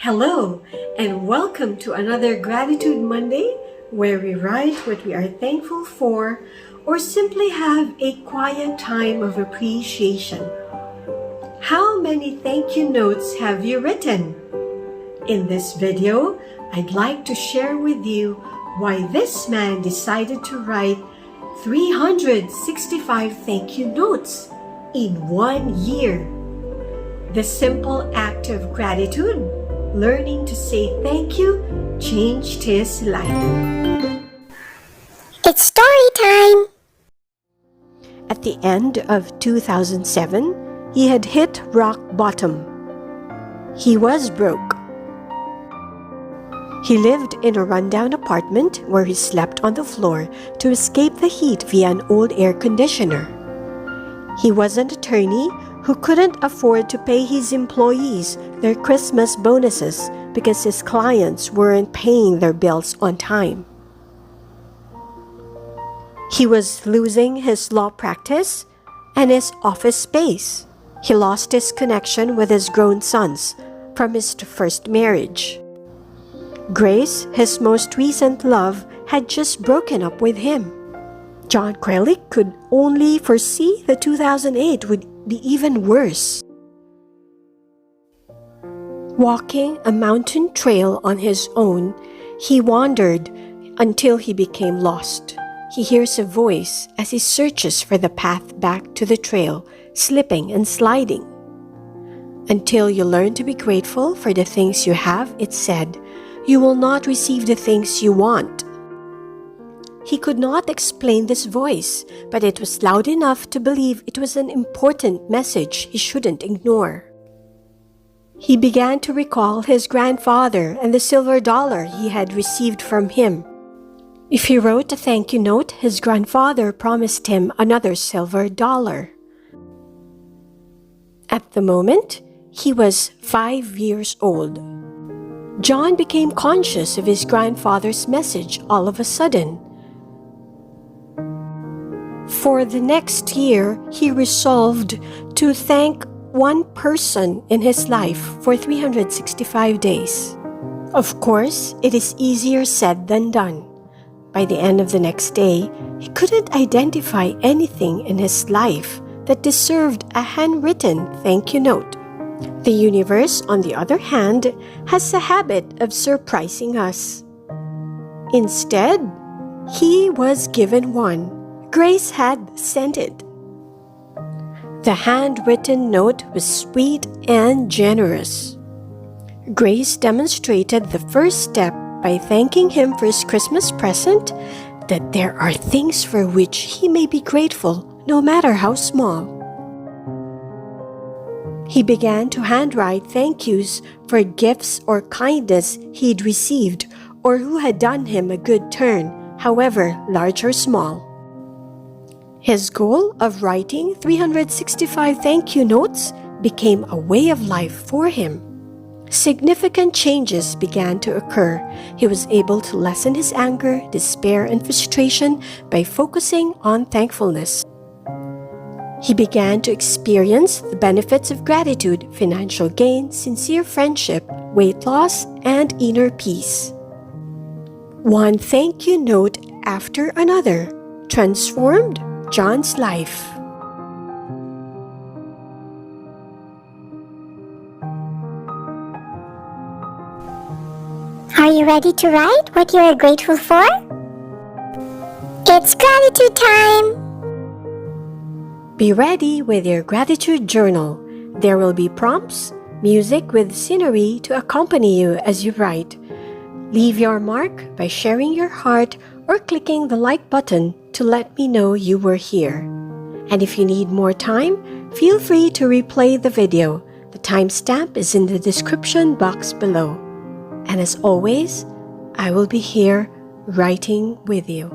Hello, and welcome to another Gratitude Monday where we write what we are thankful for or simply have a quiet time of appreciation. How many thank you notes have you written? In this video, I'd like to share with you why this man decided to write 365 thank you notes in 1 year. The simple act of gratitude, learning to say thank you, changed his life. It's story time! At the end of 2007, he had hit rock bottom. He was broke. He lived in a rundown apartment where he slept on the floor to escape the heat via an old air conditioner. He was an attorney who couldn't afford to pay his employees their Christmas bonuses because his clients weren't paying their bills on time. He was losing his law practice and his office space. He lost his connection with his grown sons from his first marriage. Grace, his most recent love, had just broken up with him. John Kralik could only foresee that 2008 would be even worse. Walking a mountain trail on his own, he wandered until he became lost. He hears a voice as he searches for the path back to the trail, slipping and sliding. Until you learn to be grateful for the things you have, it said, you will not receive the things you want. He could not explain this voice, but it was loud enough to believe it was an important message he shouldn't ignore. He began to recall his grandfather and the silver dollar he had received from him. If he wrote a thank you note, his grandfather promised him another silver dollar. At the moment, he was 5 years old. John became conscious of his grandfather's message all of a sudden. For the next year, he resolved to thank one person in his life for 365 days. Of course, it is easier said than done. By the end of the next day, he couldn't identify anything in his life that deserved a handwritten thank you note. The universe, on the other hand, has a habit of surprising us. Instead, he was given one. Grace had sent it. The handwritten note was sweet and generous. Grace demonstrated the first step by thanking him for his Christmas present, that there are things for which he may be grateful, no matter how small. He began to handwrite thank yous for gifts or kindness he'd received or who had done him a good turn, however large or small. His goal of writing 365 thank you notes became a way of life for him. Significant changes began to occur. He was able to lessen his anger, despair, and frustration by focusing on thankfulness. He began to experience the benefits of gratitude, financial gain, sincere friendship, weight loss, and inner peace. One thank you note after another transformed John's life. Are you ready to write what you are grateful for? It's gratitude time! Be ready with your gratitude journal. There will be prompts, music with scenery to accompany you as you write. Leave your mark by sharing your heart or clicking the like button to let me know you were here. And if you need more time, feel free to replay the video. The timestamp is in the description box below. And as always, I will be here writing with you.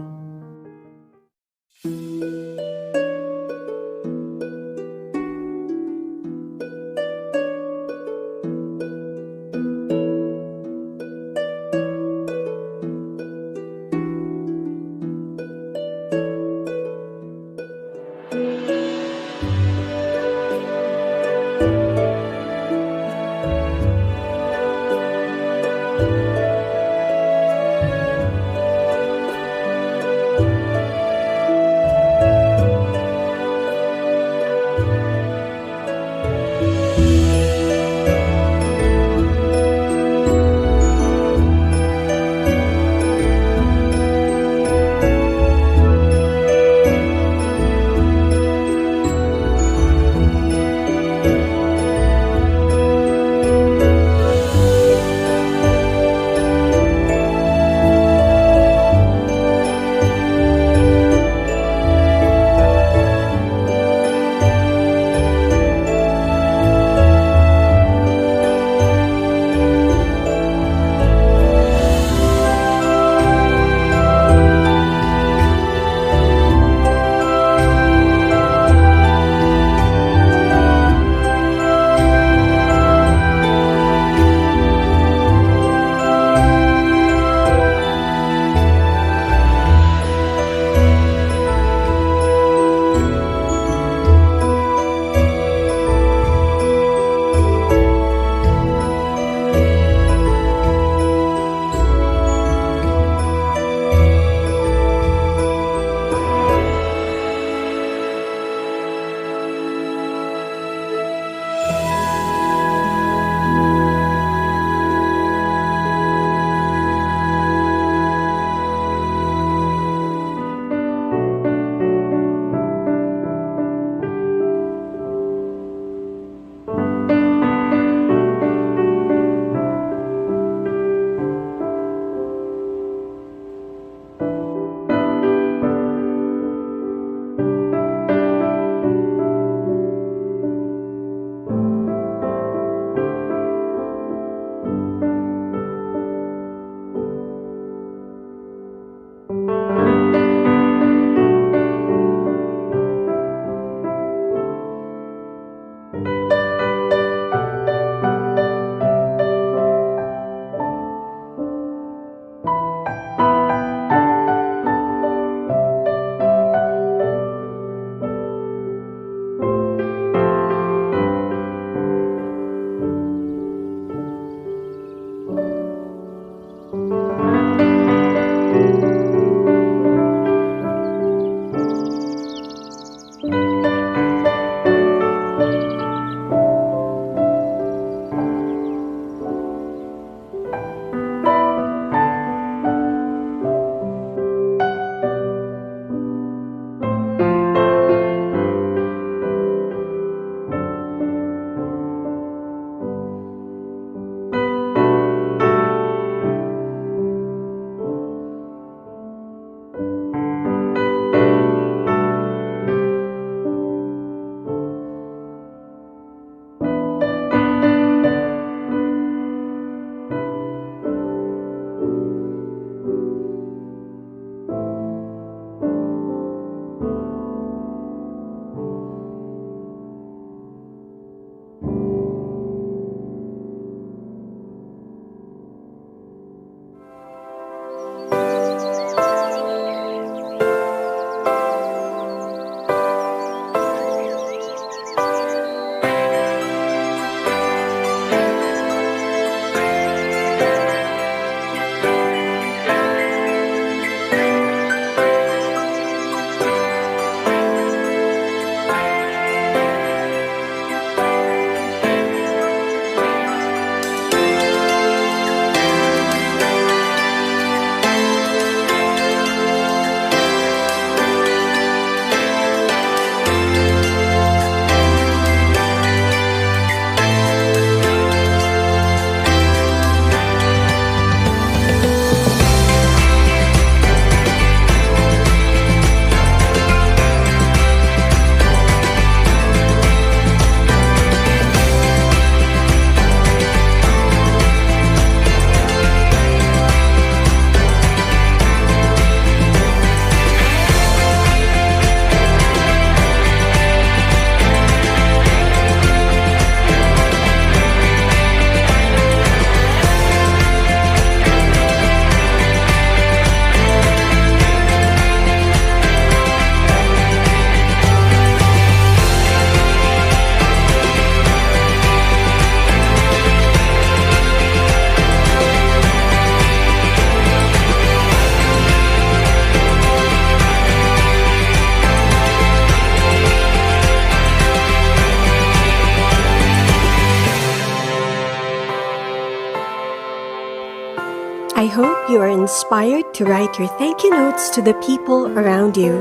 I hope you are inspired to write your thank you notes to the people around you.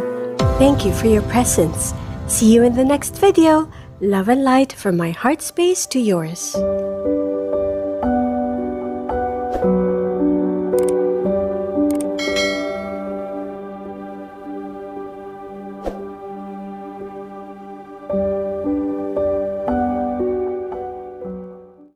Thank you for your presence. See you in the next video. Love and light from my heart space to yours.